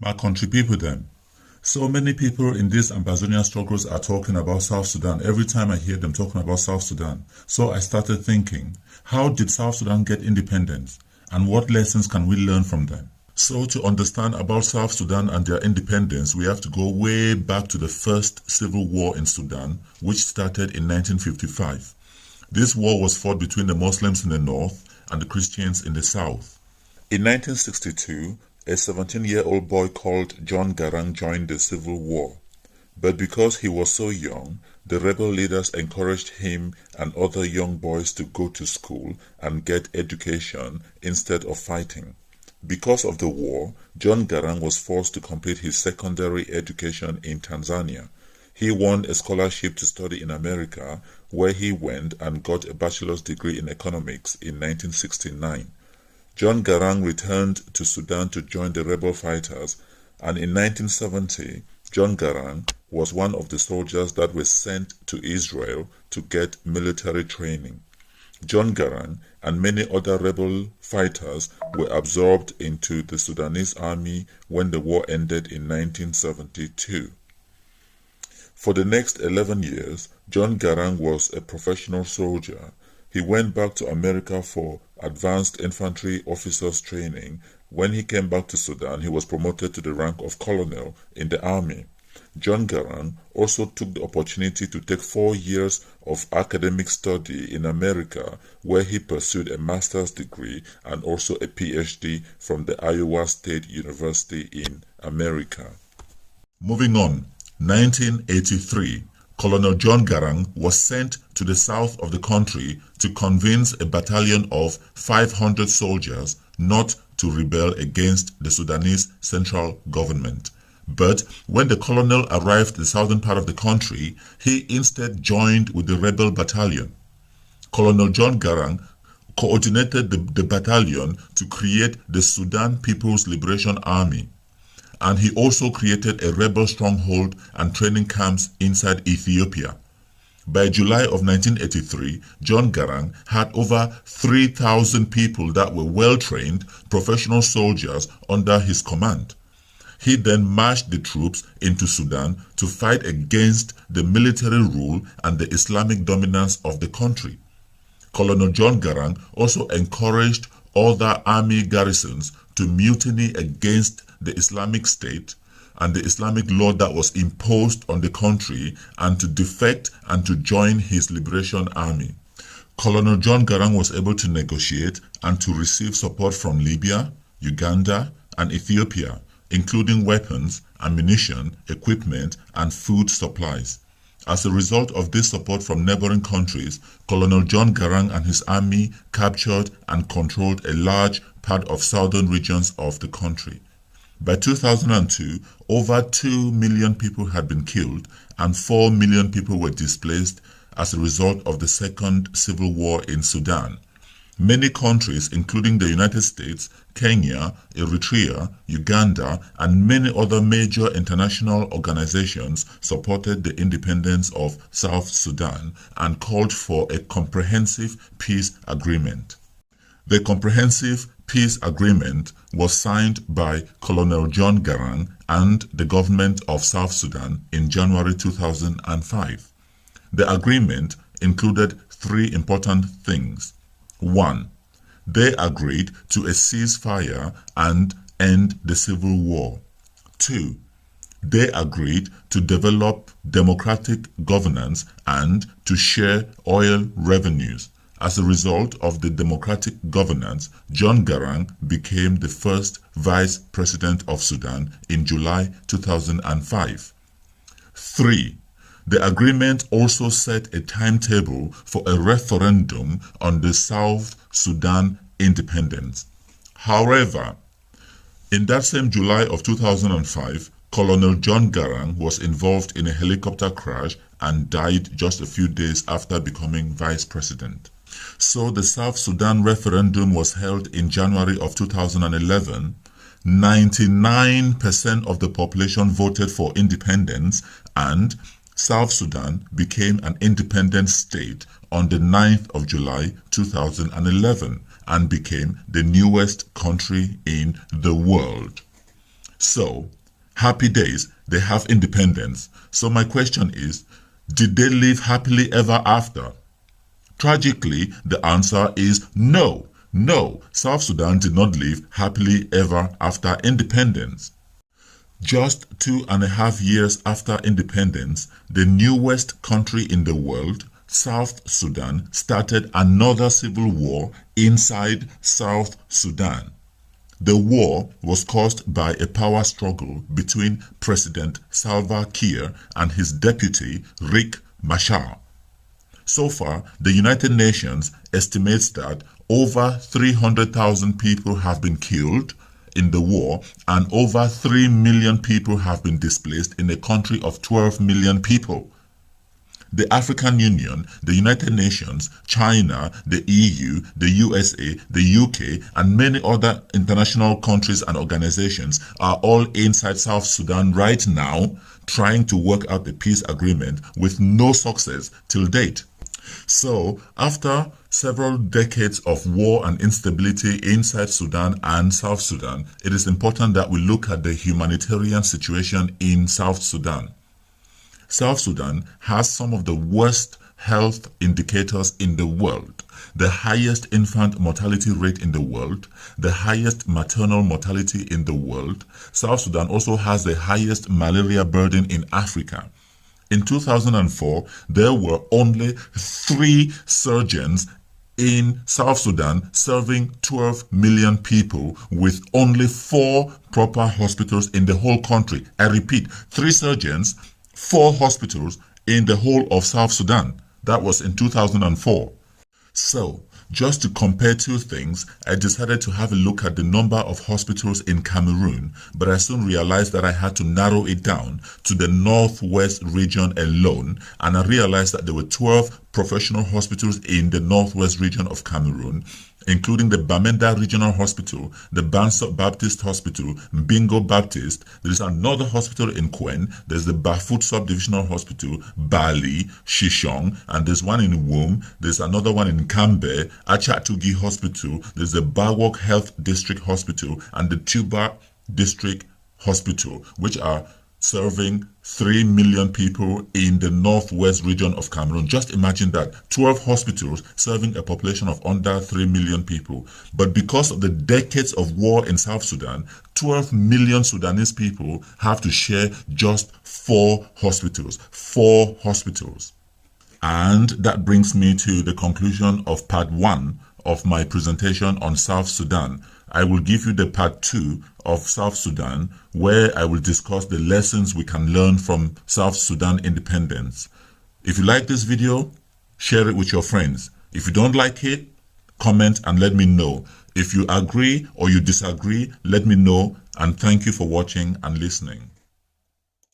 My country people them. So many people in these Ambazonian struggles are talking about South Sudan. Every time I hear them talking about South Sudan. So I started thinking, how did South Sudan get independence? And what lessons can we learn from them? So to understand about South Sudan and their independence, we have to go way back to the first civil war in Sudan, which started in 1955. This war was fought between the Muslims in the north and the Christians in the south. In 1962, a 17-year-old boy called John Garang joined the civil war. But because he was so young, the rebel leaders encouraged him and other young boys to go to school and get education instead of fighting. Because of the war, John Garang was forced to complete his secondary education in Tanzania. He won a scholarship to study in America, where he went and got a bachelor's degree in economics in 1969. John Garang returned to Sudan to join the rebel fighters, and in 1970, John Garang was one of the soldiers that were sent to Israel to get military training. John Garang and many other rebel fighters were absorbed into the Sudanese army when the war ended in 1972. For the next 11 years, John Garang was a professional soldier. He went back to America for advanced infantry officers training. When he came back to Sudan, he was promoted to the rank of colonel in the army. John Garang also took the opportunity to take 4 years of academic study in America, where he pursued a master's degree and also a PhD from the Iowa State University in America. Moving on, 1983. Colonel John Garang was sent to the south of the country to convince a battalion of 500 soldiers not to rebel against the Sudanese central government. But when the colonel arrived in the southern part of the country, he instead joined with the rebel battalion. Colonel John Garang coordinated the battalion to create the Sudan People's Liberation Army, and he also created a rebel stronghold and training camps inside Ethiopia. By July of 1983, John Garang had over 3,000 people that were well-trained professional soldiers under his command. He then marched the troops into Sudan to fight against the military rule and the Islamic dominance of the country. Colonel John Garang also encouraged other army garrisons to mutiny against the Islamic State and the Islamic law that was imposed on the country, and to defect and to join his liberation army. Colonel John Garang was able to negotiate and to receive support from Libya, Uganda, and Ethiopia, including weapons, ammunition, equipment, and food supplies. As a result of this support from neighboring countries, Colonel John Garang and his army captured and controlled a large part of southern regions of the country. By 2002, over 2 million people had been killed and 4 million people were displaced as a result of the second civil war in Sudan. Many countries, including the United States, Kenya, Eritrea, Uganda, and many other major international organizations supported the independence of South Sudan and called for a comprehensive peace agreement. The Comprehensive Peace Agreement was signed by Colonel John Garang and the government of South Sudan in January 2005. The agreement included 3 important things. 1. They agreed to a ceasefire and end the civil war. 2. They agreed to develop democratic governance and to share oil revenues. As a result of the democratic governance, John Garang became the first vice president of Sudan in July 2005. 3. The agreement also set a timetable for a referendum on the South Sudan independence. However, in that same July of 2005, Colonel John Garang was involved in a helicopter crash and died just a few days after becoming vice president. So the South Sudan referendum was held in January of 2011. 99% of the population voted for independence, and South Sudan became an independent state on the 9th of July 2011 and became the newest country in the world. So, happy days, they have independence. So my question is, did they live happily ever after? Tragically, the answer is no. No, South Sudan did not live happily ever after independence. Just 2.5 years after independence, the newest country in the world, South Sudan, started another civil war inside South Sudan. The war was caused by a power struggle between President Salva Kiir and his deputy, Riek Machar. So far, the United Nations estimates that over 300,000 people have been killed in the war and over 3 million people have been displaced in a country of 12 million people. The African Union, the United Nations, China, the EU, the USA, the UK, and many other international countries and organizations are all inside South Sudan right now trying to work out the peace agreement with no success till date. So, after several decades of war and instability inside Sudan and South Sudan, it is important that we look at the humanitarian situation in South Sudan. South Sudan has some of the worst health indicators in the world, the highest infant mortality rate in the world, the highest maternal mortality in the world. South Sudan also has the highest malaria burden in Africa. In 2004, there were only 3 surgeons in South Sudan serving 12 million people with only 4 proper hospitals in the whole country. I repeat, 3 surgeons, 4 hospitals in the whole of South Sudan. That was in 2004. So, just to compare two things, I decided to have a look at the number of hospitals in Cameroon, but I soon realized that I had to narrow it down to the northwest region alone, and I realized that there were 12 professional hospitals in the northwest region of Cameroon, including the Bamenda Regional Hospital, the Bansot Baptist Hospital, Bingo Baptist. There is another hospital in Kwen. There's the Bafut Subdivisional Hospital, Bali, Shishong, and there's one in Wum. There's another one in Kambe, Achatugi Hospital. There's the Bawok Health District Hospital and the Tuba District Hospital, which are serving 3 million people in the northwest region of Cameroon. Just imagine that, 12 hospitals serving a population of under 3 million people. But because of the decades of war in South Sudan, 12 million Sudanese people have to share just 4 hospitals. 4 hospitals. And that brings me to the conclusion of part 1 of my presentation on South Sudan. I will give you the part 2 of South Sudan, where I will discuss the lessons we can learn from South Sudan independence. If you like this video, share it with your friends. If you don't like it, comment and let me know. If you agree or you disagree, let me know, and thank you for watching and listening.